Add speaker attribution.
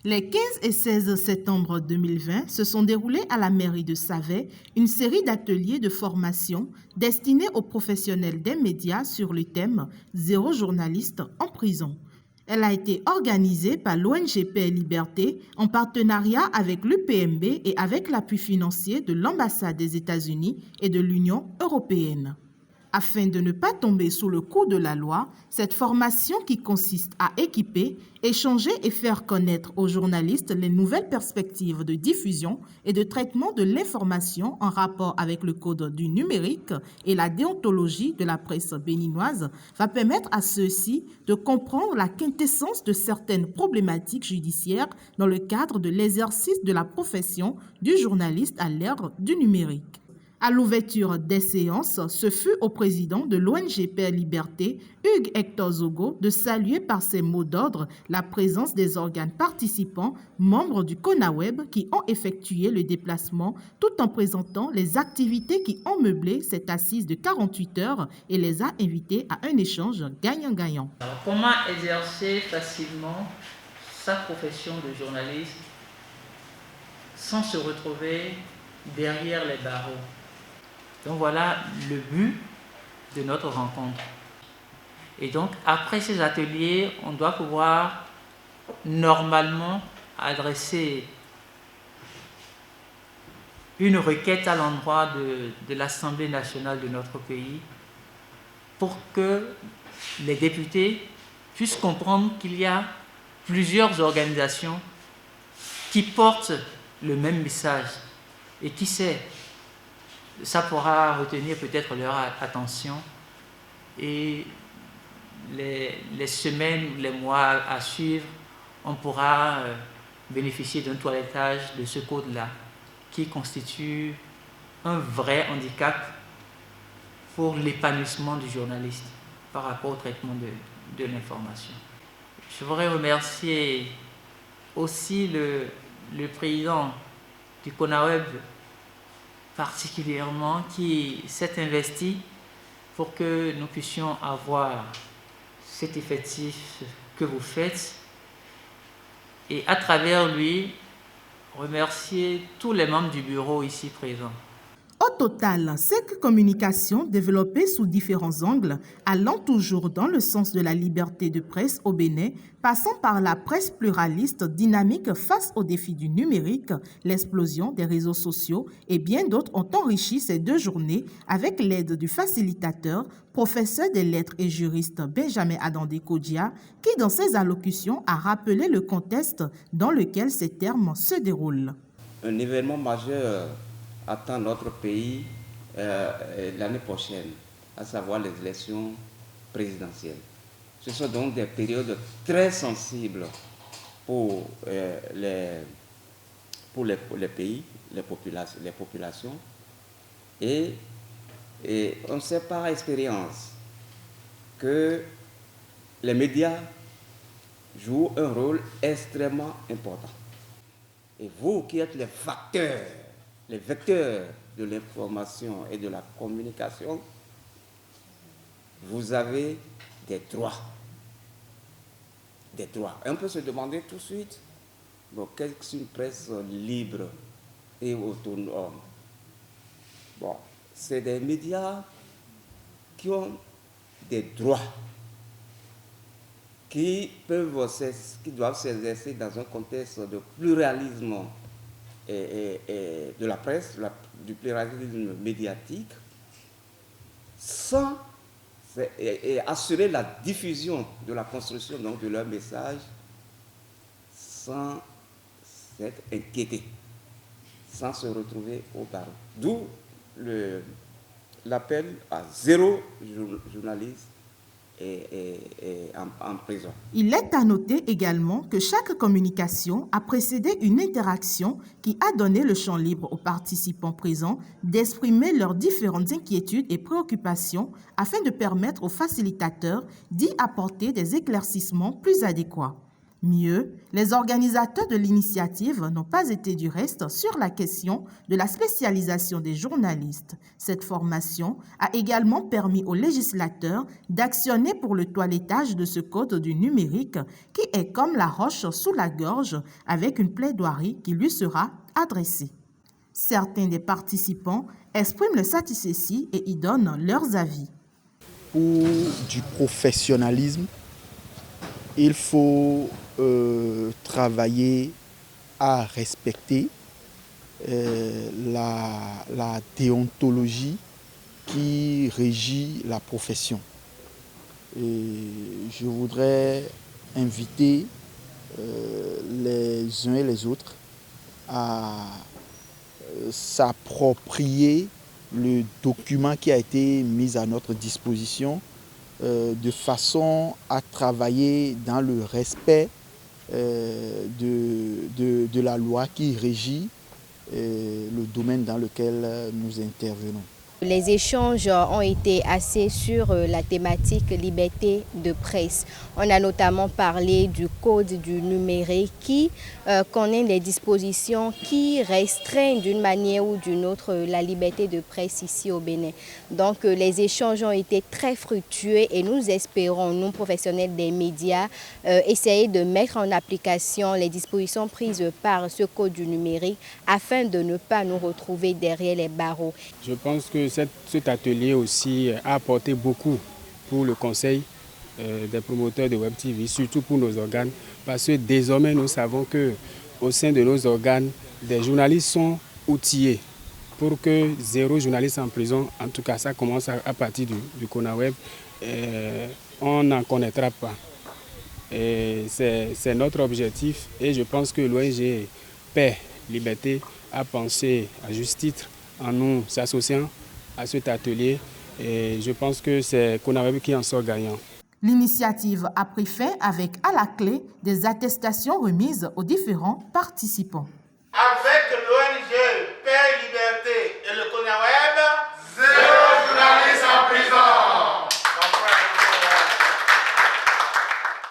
Speaker 1: Les 15 et 16 septembre 2020 se sont déroulés à la mairie de Savet une série d'ateliers de formation destinés aux professionnels des médias sur le thème « Zéro journaliste en prison ». Elle a été organisée par l'ONG Paix et Liberté en partenariat avec l'UPMB et avec l'appui financier de l'ambassade des États-Unis et de l'Union européenne. Afin de ne pas tomber sous le coup de la loi, cette formation qui consiste à équiper, échanger et faire connaître aux journalistes les nouvelles perspectives de diffusion et de traitement de l'information en rapport avec le code du numérique et la déontologie de la presse béninoise va permettre à ceux-ci de comprendre la quintessence de certaines problématiques judiciaires dans le cadre de l'exercice de la profession du journaliste à l'ère du numérique. À l'ouverture des séances, ce fut au président de l'ONG Paix et Liberté, Hugues Hector Zogo, de saluer par ses mots d'ordre la présence des organes participants, membres du CONAWEB, qui ont effectué le déplacement tout en présentant les activités qui ont meublé cette assise de 48 heures et les a invités à un échange gagnant-gagnant.
Speaker 2: Comment exercer facilement sa profession de journaliste sans se retrouver derrière les barreaux? Donc voilà le but de notre rencontre. Et donc après ces ateliers, on doit pouvoir normalement adresser une requête à l'endroit de l'Assemblée nationale de notre pays pour que les députés puissent comprendre qu'il y a plusieurs organisations qui portent le même message. Et qui sait, ça pourra retenir peut-être leur attention et les semaines ou les mois à suivre, on pourra bénéficier d'un toilettage de ce code-là qui constitue un vrai handicap pour l'épanouissement du journaliste par rapport au traitement de l'information. Je voudrais remercier aussi le président du CONAWEB particulièrement qui s'est investi pour que nous puissions avoir cet effectif que vous faites et à travers lui remercier tous les membres du bureau ici présents.
Speaker 1: Au total, 5 communications développées sous différents angles, allant toujours dans le sens de la liberté de presse au Bénin, passant par la presse pluraliste dynamique face aux défis du numérique, l'explosion des réseaux sociaux et bien d'autres ont enrichi ces 2 journées avec l'aide du facilitateur, professeur des lettres et juriste Benjamin Adandé Kodia, qui dans ses allocutions a rappelé le contexte dans lequel ces termes se déroulent.
Speaker 3: Un événement majeur attend notre pays l'année prochaine, à savoir les élections présidentielles. Ce sont donc des périodes très sensibles pour les pays, les populations. Et on sait par expérience que les médias jouent un rôle extrêmement important. Et vous qui êtes les vecteurs de l'information et de la communication, vous avez des droits. Des droits. Et on peut se demander tout de suite, bon, qu'est-ce qu'une presse libre et autonome? Bon, c'est des médias qui ont des droits, qui doivent s'exercer dans un contexte de pluralisme et de la presse, du pluralisme médiatique, et assurer la diffusion de la construction donc, de leur message sans s'être inquiété, sans se retrouver au barreau. D'où l'appel à zéro journaliste en prison.
Speaker 1: Il est à noter également que chaque communication a précédé une interaction qui a donné le champ libre aux participants présents d'exprimer leurs différentes inquiétudes et préoccupations afin de permettre aux facilitateurs d'y apporter des éclaircissements plus adéquats. Mieux, les organisateurs de l'initiative n'ont pas été du reste sur la question de la spécialisation des journalistes. Cette formation a également permis aux législateurs d'actionner pour le toilettage de ce code du numérique qui est comme la roche sous la gorge avec une plaidoirie qui lui sera adressée. Certains des participants expriment leur satisfaction et y donnent leurs avis.
Speaker 4: Pour du professionnalisme, il faut travailler à respecter la déontologie qui régit la profession. Et je voudrais inviter les uns et les autres à s'approprier le document qui a été mis à notre disposition de façon à travailler dans le respect de la loi qui régit le domaine dans lequel nous intervenons.
Speaker 5: Les échanges ont été axés sur la thématique liberté de presse. On a notamment parlé du code du numérique qui connaît les dispositions qui restreignent d'une manière ou d'une autre la liberté de presse ici au Bénin. Donc les échanges ont été très fructueux et nous espérons, nous professionnels des médias, essayer de mettre en application les dispositions prises par ce code du numérique afin de ne pas nous retrouver derrière les barreaux.
Speaker 6: Je pense que cet atelier aussi a apporté beaucoup pour le conseil des promoteurs de Web TV, surtout pour nos organes, parce que désormais nous savons qu'au sein de nos organes, des journalistes sont outillés pour que 0 journaliste en prison, en tout cas ça commence à partir du CONAWeb, on n'en connaîtra pas. C'est notre objectif et je pense que l'ONG Paix, Liberté a pensé à juste titre en nous associant à cet atelier et je pense que c'est CONAWeb qui en sort gagnant.
Speaker 1: L'initiative a pris fin avec à la clé des attestations remises aux différents participants.
Speaker 7: Avec